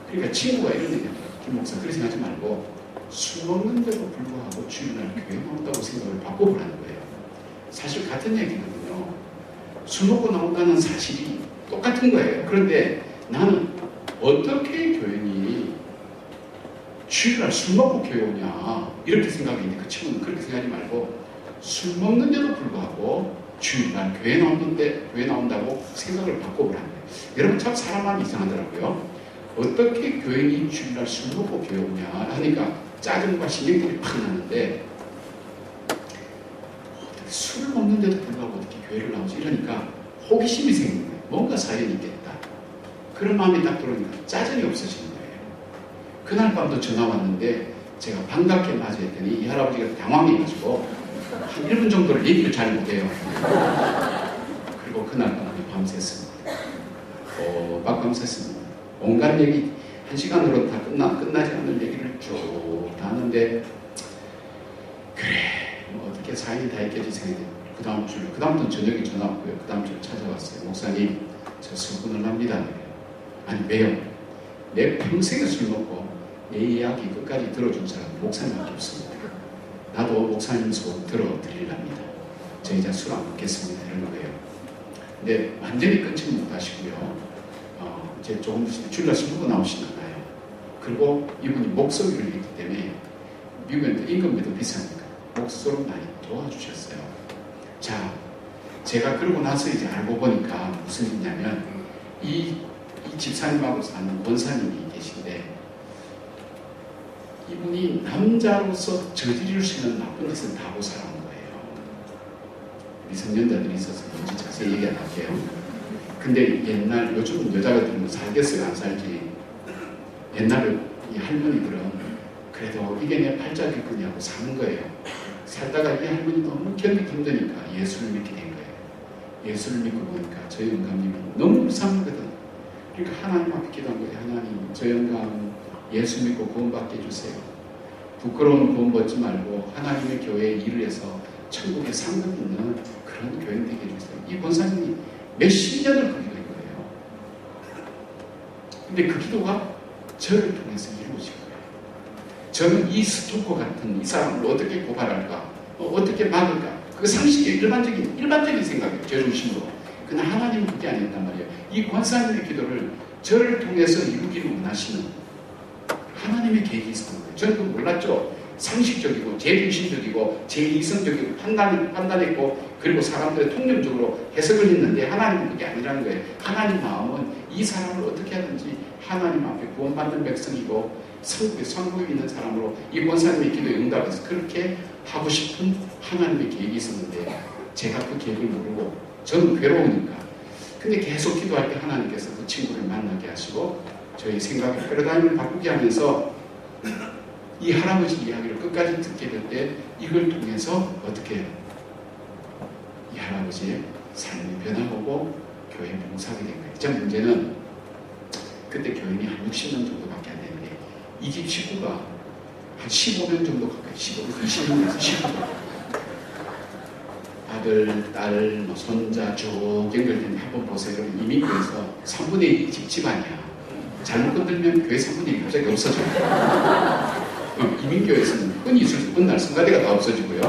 그러니까 친구가 이런 얘기했어요. 김 목사 그렇게 생각하지 말고 술 먹는데도 불구하고 주일날 교회 나온다고 생각을 바꿔보라는 거예요. 사실 같은 얘기거든요. 술 먹고 나온다는 사실이 똑같은 거예요. 그런데 나는 어떻게 교인이 주일날 술 먹고 교회 오냐 이렇게 생각했는데 그 친구는 그렇게 생각하지 말고 술 먹는데도 불구하고 주일날 교회 나온다고 생각을 바꿔보라는 거예요. 여러분 참 사람 마음이 이상하더라고요. 어떻게 교인이 주일날 술 먹고 교회 오냐 하니까 짜증과 신경들이 팍 나는데 술을 먹는데도 불구하고 어떻게 교회를 나오지 이러니까 호기심이 생기는 거예요. 뭔가 사연이 있겠다. 그런 마음이 딱 들어오니까 짜증이 없어지는 거예요. 그날 밤도 전화 왔는데 제가 반갑게 맞이했더니 이 할아버지가 당황해가지고 한 1분 정도를 얘기를 잘 못해요. 그리고 그날 밤에 밤샜습니다. 밤샜습니다. 온갖 얘기 1시간으로 다 끝나지 않는 얘기를 쭉 하는데 그래 어떻게 사연이 다 있겠지 생각했는데 그 다음부터는 저녁에 전화 왔고요. 그 다음 주에 찾아왔어요. 목사님 저 술꾼을 합니다. 아니 왜요? 내 평생에 술 먹고 내 이야기 끝까지 들어준 사람 목사님밖에 없습니다. 나도 목사님 속 들어드리랍니다. 저 이제 술 안 먹겠습니다. 이런 거예요. 근데 완전히 끊지 못하시고요. 이제 조금 주일날 술 먹고 나오시나 봐요. 그리고 이분이 목소리를 읽기 때문에 미국에는 임금비도 비싸니까 목소리를 많이 도와주셨어요. 자, 제가 그러고 나서 이제 알고 보니까 무슨 일이냐면 이 집사님하고 사는 권사님이 계신데 이분이 남자로서 저지를 수 있는 나쁜 짓은 다 하고 살아온 거예요. 미성년자들이 있어서 뭔지 자세히 얘기 안 할게요. 근데 옛날 요즘은 여자가 들으면 살겠어요 안 살지. 옛날에 이 할머니들은 그래도 이게 내 팔자기꾼이하고 사는 거예요. 살다가 이 할머니 너무 견디기 힘드니까 예수를 믿게 된 거예요. 예수를 믿고 보니까 저 영감님이 너무 불쌍하거든. 그러니까 하나님 앞에 기도한 거예요. 하나님, 저 영감 예수 믿고 구원받게 해주세요. 부끄러운 구원 받지 말고 하나님의 교회에 일을 해서 천국에 상급 있는 그런 교회 되게 해주세요. 이 권사님이 몇십 년을 그 기도한 거예요. 근데 그 기도가 저를 통해서 이루어진 거예요. 저는 이 스토커 같은 이 사람을 어떻게 고발할까? 어떻게 막을까? 그 상식의 일반적인 생각이에요. 제 중심으로. 그러나 하나님은 그게 아니었단 말이에요. 이 권사님의 기도를 저를 통해서 이루기를 원하시는 하나님의 계획이 있었던 거예요. 저는 그거 몰랐죠. 상식적이고 제중심적이고 제이성적이고 판단했고 그리고 사람들의 통념적으로 해석을 했는데 하나님은 그게 아니라는 거예요. 하나님 마음은 이 사람을 어떻게 하든지 하나님 앞에 구원받는 백성이고 성국에 있는 사람으로 이 권사님의 기도에 응답해서 그렇게 하고 싶은 하나님의 계획이 있었는데 제가 그 계획을 모르고 저는 괴로우니까 근데 계속 기도할 때 하나님께서 그 친구를 만나게 하시고 저희 생각의 패러다임을 바꾸게 하면서 이 할아버지 이야기를 끝까지 듣게 될 때 이걸 통해서 어떻게 이 할아버지의 삶이 변화하고 교회에 봉사하게 된 거예요. 제 문제는 그때 교인이 한 60명 정도밖에 안 되는데 이 집 식구가 한 15명 정도 가까이 20명에서 15명 아들, 딸, 손자 쭉 연결된 한번 보세요. 그럼 이민교에서 3분의 1이 집안이야. 잘못 건들면 교회 3분의 1이 갑자기 없어져요. 이민교에서는 흔히 있을 수 끝날 순간대가 다 없어지고요.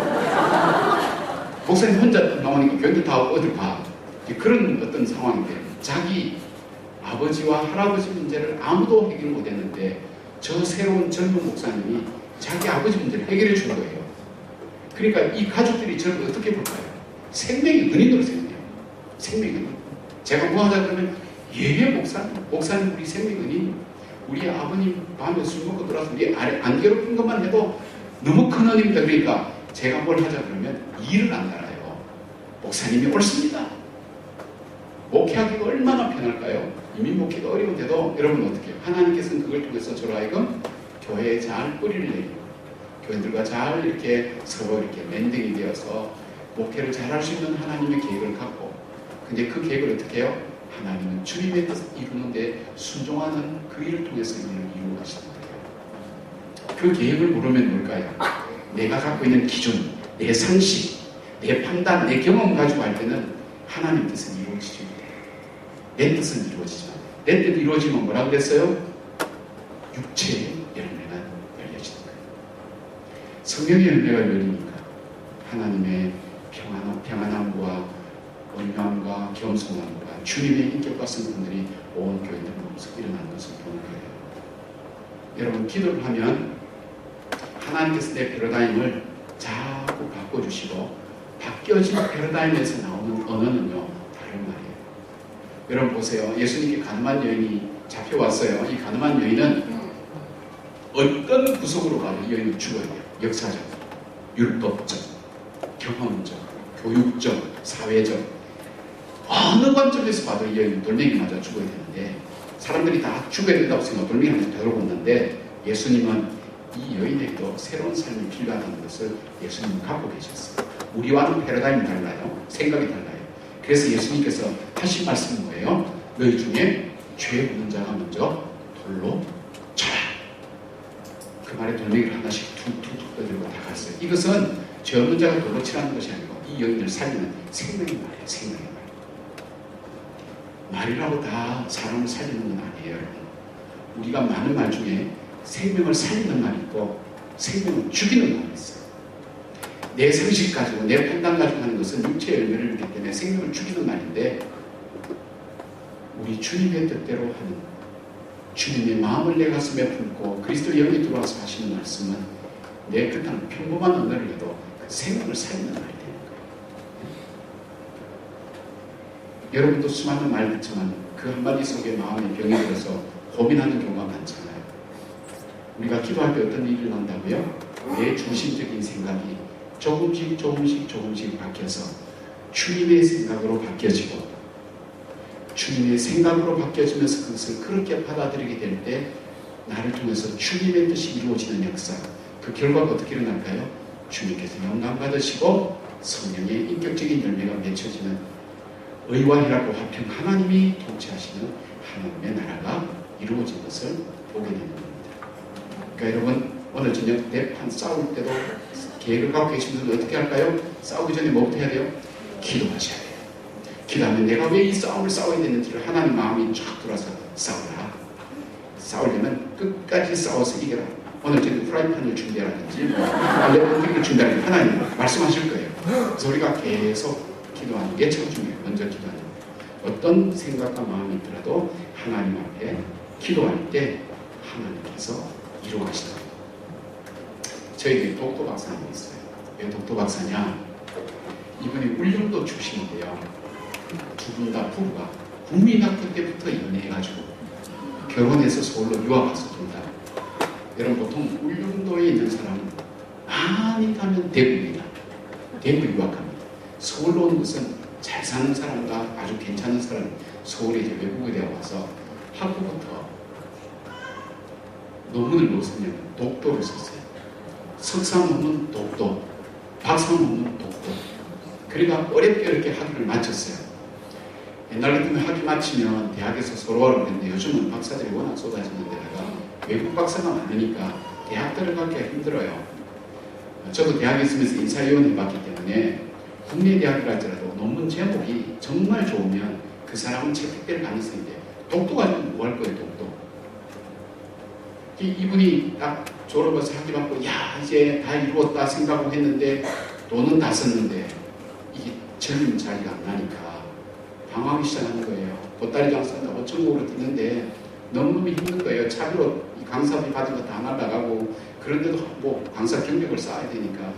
목사님 혼자 나오니까 교인들 다 어딜 봐. 그런 어떤 상황인데 자기 아버지와 할아버지 문제를 아무도 해결 못했는데 저 새로운 젊은 목사님이 자기 아버지 문제를 해결해 준 거예요. 그러니까 이 가족들이 저를 어떻게 볼까요? 생명의 은인으로 생겨요. 생명의 은인. 제가 뭐 하자 그러면 목사님 우리 생명의 은인. 우리 아버님 밤에 술 먹고 들어와서 우리 안 괴롭힌 것만 해도 너무 큰 은입니다. 그러니까 제가 뭘 하자 그러면 일을 안 달아요. 목사님이 옳습니다. 목회하기가 얼마나 편할까요? 이미 목회가 어려운데도 여러분 어떻게 해요? 하나님께서는 그걸 통해서 저로 하여금 교회에 잘 뿌리를 내리고 교인들과 잘 이렇게 서로 이렇게 랜딩이 되어서 목회를 잘 할 수 있는 하나님의 계획을 갖고 근데 그 계획을 어떻게 해요? 하나님은 주님의 뜻을 이루는데 순종하는 그 일을 통해서 일을 이루어 가시는 거예요. 그 계획을 모르면 뭘까요? 내가 갖고 있는 기준, 내 상식, 내 판단, 내 경험 가지고 할 때는 하나님 뜻은 이루어지지 못해요. 내 뜻은 이루어지지 않아요. 내 뜻 이루어지면 뭐라고 그랬어요? 육체의 열매가 열려지는 거예요. 성령의 열매가 열리니까 하나님의 평안함과 온유함과 겸손함과 주님의 인격과 성품들이 온 교인들 마음속에 일어나는 것을 보는 거예요. 여러분 기도를 하면 하나님께서 내 패러다임을 자꾸 바꿔주시고 바뀌어진 패러다임에서 나오는 언어는요 다른 말이에요. 여러분 보세요. 예수님께 가늠한 여인이 잡혀왔어요. 이 가늠한 여인은 어떤 구석으로 가도 이 여인은 죽어야 돼요. 역사적, 율법적, 경험적, 교육적, 사회적 어느 관점에서 봐도 이 여인은 돌멩이 맞아 죽어야 되는데 사람들이 다 죽어야 된다고 생각하고 돌멩이를 되돌아봤는데 예수님은 이 여인에게도 새로운 삶이 필요하다는 것을 예수님은 갖고 계셨어요. 우리와는 패러다임이 달라요. 생각이 달라요. 그래서 예수님께서 하신 말씀은 뭐예요? 너희 중에 죄 없는 자가 먼저 돌로 쳐라. 그 말에 돌멩이를 하나씩 툭툭툭 떠들고 다 갔어요. 이것은 죄 없는 자가 돌로 치라는 것이 아니고 이 여인을 살리는 생명의 말이에요. 생명의 말. 말이라고 다 사람을 살리는 건 아니에요. 우리가 많은 말 중에 생명을 살리는 말이 있고 생명을 죽이는 말이 있어요. 내 상식 가지고 내 판단 가지고 하는 것은 육체의 열매를 이기 때문에 생명을 죽이는 말인데 우리 주님의 뜻대로 하는 주님의 마음을 내 가슴에 품고 그리스도 영이 들어와서 하시는 말씀은 내 그냥 평범한 언어를 해도 생명을 살리는 말이 되는 거예요. 여러분도 수많은 말 듣지만 그 한마디 속에 마음의 병이 들어서 고민하는 경우가 많잖아요. 우리가 기도할 때 어떤 일이 난다고요? 내 중심적인 생각이 조금씩 바뀌어서 주님의 생각으로 바뀌어지고 주님의 생각으로 바뀌어지면서 그것을 그렇게 받아들이게 될 때 나를 통해서 주님의 뜻이 이루어지는 역사 그 결과가 어떻게 일어날까요? 주님께서 영광 받으시고 성령의 인격적인 열매가 맺혀지는 의와 혈합과 화평, 하나님이 통치하시는 하나님의 나라가 이루어진 것을 보게 되는 겁니다. 그러니까 여러분, 오늘 저녁 대판 싸울 때도 계획을 갖고 계신 분들 어떻게 할까요? 싸우기 전에 뭐부터 해야 돼요? 기도하셔야 돼요. 기도하면 내가 왜 이 싸움을 싸워야 되는지를 하나님 마음이 쫙 들어와서 싸우라. 싸우려면 끝까지 싸워서 이겨라. 오늘 저는 프라이팬을 준비하라든지 알레르기를 준비하라든지 하나님 말씀하실 거예요. 그래서 우리가 계속 기도하는 게 첫 중요해요. 먼저 기도하는 거. 어떤 생각과 마음이 있더라도 하나님 앞에 기도할 때 하나님께서 이루어가시더라고요. 저에게 독도 박사님이 있어요. 왜 독도 박사냐? 이분이 울릉도 출신인데요. 두 분 다 부부가 국민학교 때부터 연애해가지고 결혼해서 서울로 유학 가서 둘 다. 여러분, 보통 울릉도에 있는 사람은 많이 가면 대구입니다. 대구 유학합니다. 서울로 오는 것은 잘 사는 사람과 아주 괜찮은 사람, 서울에 이제 외국에 되어 와서 학부부터 논문을 뭐 썼냐면 독도를 썼어요. 석사 논문 독도, 박사 논문 독도. 그러니까 어렵게 학위를 마쳤어요. 옛날 같으면 학위 마치면 대학에서 서로 하라고 했는데 요즘은 박사들이 워낙 쏟아지는 데다가 외국 박사가 많으니까 대학 들어가기가 힘들어요. 저도 대학에 있으면서 인사위원 해봤기 때문에 국내 대학을 갈지라도 논문 제목이 정말 좋으면 그 사람은 채택될 가능성이 돼요. 독도 가지고 뭐 할 거예요, 독도. 이분이 딱 졸업해서 학위 받고 야 이제 다 이루었다 생각하고 했는데 돈은 다 썼는데 이게 젊은 자리가 안 나니까 방황이 시작하는 거예요. 보따리도 안 쓴다고 전국으로 뛰는데 너무너무 힘든 거예요. 차비로 강사비 받은 거 다 날라가고 그런데도 뭐 강사 경력을 쌓아야 되니까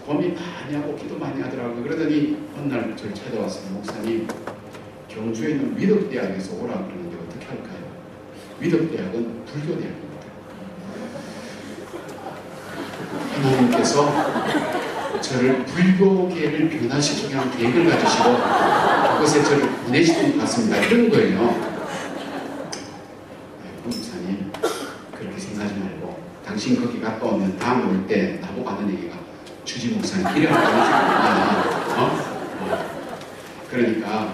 고민 많이 하고 기도 많이 하더라고요. 그러더니 어느 날 저를 찾아왔어요. 목사님, 경주에 있는 위덕대학에서 오라 그러는데 어떻게 할까요? 위덕대학은 불교대학입니다. 하나님께서 저를 불교계를 변화시키게 한 계획을 가지시고 그것에 저를 보내시는 것 같습니다. 이런 거예요. 목사님, 그렇게 생각하지 말고 당신 거기 갔다 오면 다음 올 때 나보고 하는 얘기가 주지 목사님 이래야 그러니까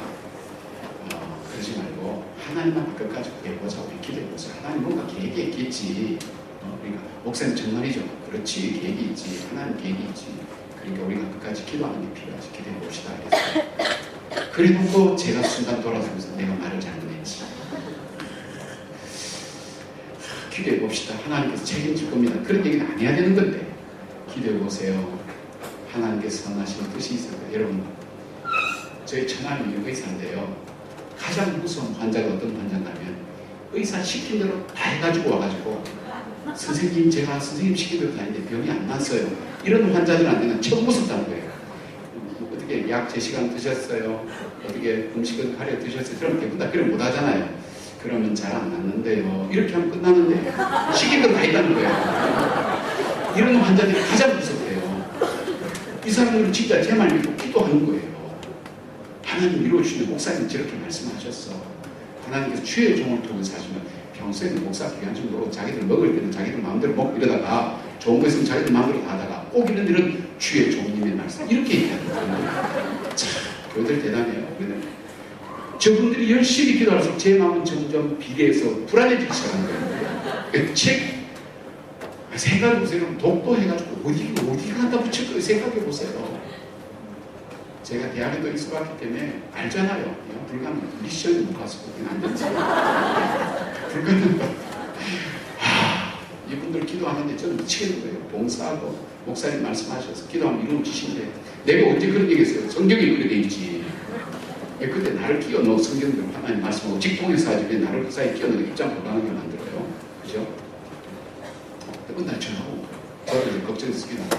그러지 말고 하나님만 끝까지 구해보자. 우리 기도해보자. 하나님 뭔가 계획이 있겠지. 그러니까 목사님 정말이죠. 그렇지, 계획이 있지. 하나님 계획이 있지. 그러니까 우리가 끝까지 기도하는 게 필요하지. 기도해봅시다. 그래놓고 제가 순간 돌아서면서 내가 말을 잘못했지. 기도해봅시다. 하나님께서 책임질 겁니다. 그런 얘기는 안 해야 되는 건데 기도해보세요. 하나님께서 선하신 뜻이 있어요. 여러분, 저희 천안이 의사인데요. 가장 무서운 환자가 어떤 환자냐면 의사 시킨 대로 다 해가지고 와가지고 선생님 제가 선생님 시킨 대로 다 했는데 병이 안 났어요. 이런 환자들한테는 처음 무섭다는 거예요. 어떻게 약 제 시간 드셨어요? 어떻게 음식을 가려 드셨어요? 그럼 대부분 다 그걸 못 하잖아요. 그러면 잘 안 났는데요. 이렇게 하면 끝나는데 시킨 대로 다 했다는 거예요. 이런 환자들이 가장 무섭대요. 이 사람들은 진짜 제 말 믿고 기도하는 거예요. 하나님 이루어주시는 목사님 저렇게 말씀하셨어. 하나님께서 주의 종을 통해서 하시면 평소에는 목사 귀한 정도로 자기들 먹을 때는 자기들 마음대로 먹고 이러다가 좋은 거 있으면 자기들 마음대로 다 하다가 꼭 이런 주의 종님의 말씀 이렇게 얘기하는 거예요. 참, 교회들 대단해요. 저분들이 열심히 기도할수록 제 마음은 점점 비례해서 불안해지기 시작하는 거예요. 생각해보세요. 독도 해가지고 어디 갖다 붙일 거예요. 생각해보세요. 제가 대학에도 있어봤기 때문에 알잖아요. 불가능. 미션이 못 가서 거기는 안 되지. 불가능. 이분들 기도하는데 저는 미치겠는 거예요. 봉사하고 목사님 말씀하셔서 기도하면 이루어지신데 내가 언제 그런 얘기 했어요? 성경에 그렇게 돼 있지. 그때 나를 끼워 넣어 성경대로 하나님 말씀하고 직통에서 하지 왜 나를 그 사이에 끼워 넣어 입장 불가능하게 만들어요. 그죠? 맨날 전화하고 저도 이제 걱정했습니다.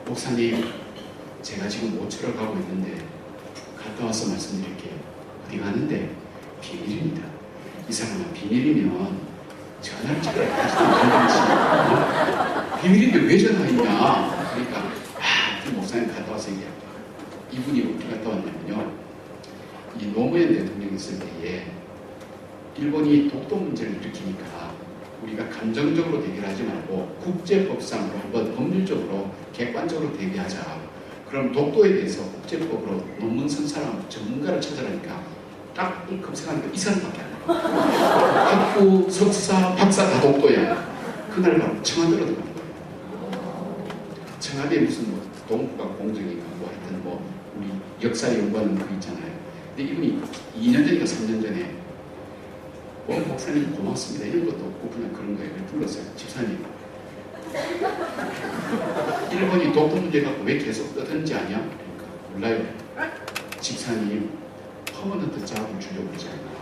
목사님, 제가 지금 모처를 가고 있는데 갔다 와서 말씀드릴게요. 어디 가는데 비밀입니다. 이 사람은 비밀이면 전화를 잘하지도 않는지 비밀인데 왜 전화했냐. 그러니까 목사님 갔다 와서 얘기합니다. 이분이 어떻게 갔다 왔냐면요, 이 노무현 대통령이 있을 때에 일본이 독도 문제를 일으키니까 우리가 감정적으로 대비하지 말고 국제법상으로 한번 법률적으로 객관적으로 대비하자. 그럼 독도에 대해서 국제법으로 논문 쓴 사람 전문가를 찾아라니까 딱 검색하니까 이 사람밖에 안 나와. 학부, 석사, 박사 다 독도야. 그날 바로 청와대로 들어간 거예요. 청와대에 무슨 뭐 동북아 공정인가 뭐 하여튼 뭐 우리 역사 연구하는 그 있잖아요. 근데 이분이 2년 전인가 3년 전에 목사님 고맙습니다 이런 것도 없고 그냥 그런 거예요. 불렀어요. 집사님 일본이 독도 문제 갖고 왜 계속 떠드는지 아냐? 그러니까 몰라요. 집사님 퍼머넌트 잡을 주려고 그러지 않나.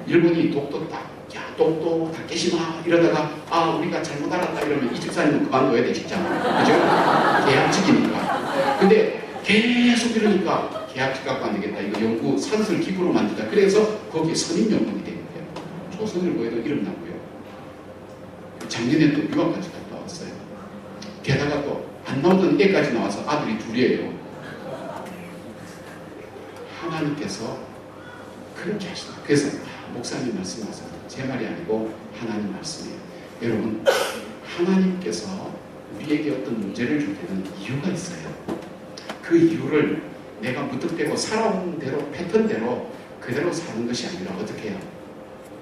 일본이 독도 야 독도 다케시마 이러다가 우리가 잘못 알았다 이러면 이 집사님은 그만둬야 되겠잖아. 그죠? 계약직이니까. 근데 계속 이러니까 계약직 갖고 안 되겠다. 이거 연구 산술 기구로 만들자. 그래서 거기에 선임 연구이 된 거예요. 조선일보에도 이름 나고요. 작년에 또 유학까지 갔다 왔어요. 게다가 또 안 나오던 애까지 나와서 아들이 둘이에요. 하나님께서 그렇게 하시다. 그래서 목사님 말씀하세요. 제 말이 아니고 하나님 말씀이에요. 여러분 하나님께서 우리에게 어떤 문제를 줄 때는 이유가 있어요. 그 이유를 내가 무턱대고 살아온 대로 패턴대로 그대로 사는 것이 아니라 어떻게 해요?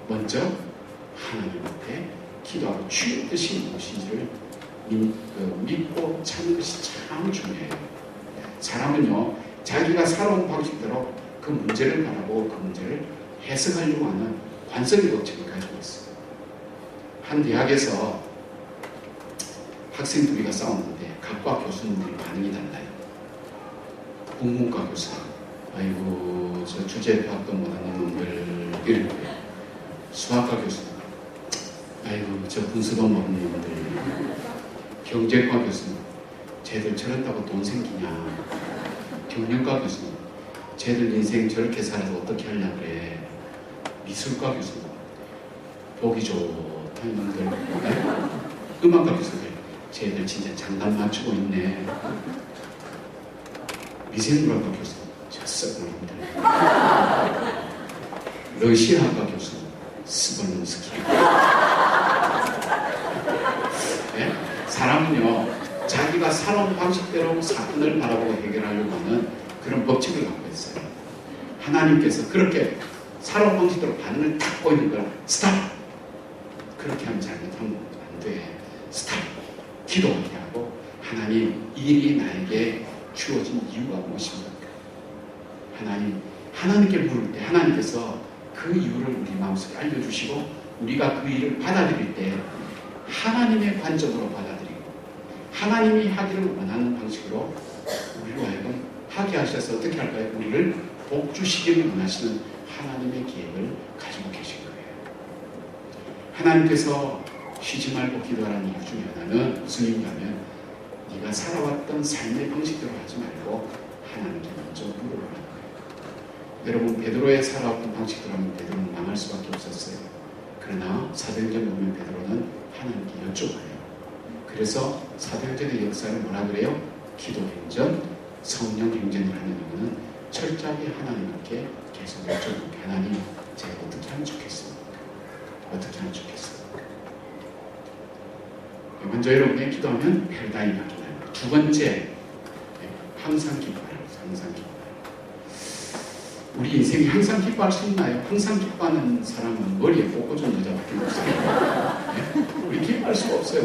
먼저 하나님 앞에 기도하고 주의 뜻이 무엇인지를 믿고 찾는 것이 참 중요해요. 사람은요 자기가 살아온 방식대로 그 문제를 바라보고 그 문제를 해석하려고 하는 관성의 법칙을 가지고 있어요. 한 대학에서 학생 둘이가 싸웠는데 각과 교수님들이 반응이 달라요. 국문과 교수는 아이고 저 주제 파악도 못하는 놈들 이러고요. 수학과 교수는 아이고 저 분수도 모르는 놈들. 경제과 교수는 쟤들 저런다고 돈 생기냐. 경영과 교수는 쟤들 인생 저렇게 살아서 어떻게 하려 그래. 미술과 교수는 보기 좋다는 놈들. 네? 음악과 교수들 쟤들 진짜 장단 맞추고 있네. 미생물학과 교수는 저 썩은 놈들. 러시아학과 교수는 스벌론스키. 네? 사람은요 자기가 살아온 방식대로 사건을 바라보고 해결하려고 하는 그런 법칙을 갖고 있어요. 하나님께서 그렇게 살아온 방식대로 반응을 딱 보이는 거라 스탑! 그렇게 하면 잘못하면 안 돼. 스탑! 기도하게 하고 하나님 이 일이 나에게 주어진 이유가 무엇입니까? 하나님께 물을 때 하나님께서 그 이유를 우리 마음속에 알려주시고 우리가 그 일을 받아들일 때 하나님의 관점으로 받아들이고 하나님이 하기를 원하는 방식으로 우리로 하여금 하게 하셔서 어떻게 할까요? 우리를 복주시기를 원하시는 하나님의 계획을 가지고 계신 거예요. 하나님께서 쉬지 말고 기도하라는 이유 중에 하나는 무슨 이유냐면 네가 살아왔던 삶의 방식대로 하지 말고 하나님께 먼저 물어보라는 거예요. 여러분 베드로의 살아왔던 방식대로 하면 베드로는 망할 수밖에 없었어요. 그러나 사도행전 보면 베드로는 하나님께 여쭤봐요. 그래서 사도행전의 역사를 뭐라 그래요? 기도행전, 성령행전을 하는 이유는 철저하게 하나님께 계속 여쭤보는 하나님 제가 어떻게 하면 좋겠습니까? 어떻게 하면 좋겠습니까? 먼저 여러분이 기도하면 패러다임이 바뀌나요? 두 번째 항상 기뻐하라고 항상 기뻐. 우리 인생이 항상 기뻐할 수 있나요? 항상 기뻐하는 사람은 머리에 꽂은 여자밖에 없어요. 네? 우리 기뻐할 수가 없어요.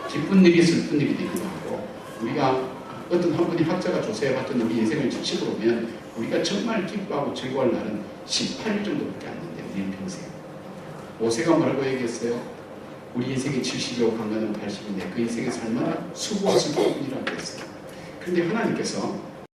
기쁜 일이 슬픈 일이 되기도 하고 우리가 어떤 한 분이 학자가 조사해봤던 우리 인생을 70으로 보면 우리가 정말 기뻐하고 즐거워할 날은 18일 정도밖에 안 된대요. 우리 평생. 모세가 뭐라고 얘기했어요? 우리 인생이 70이고 강간은 80인데 그 인생의 삶은 수고와 슬픔이라고 했어요. 그런데 하나님께서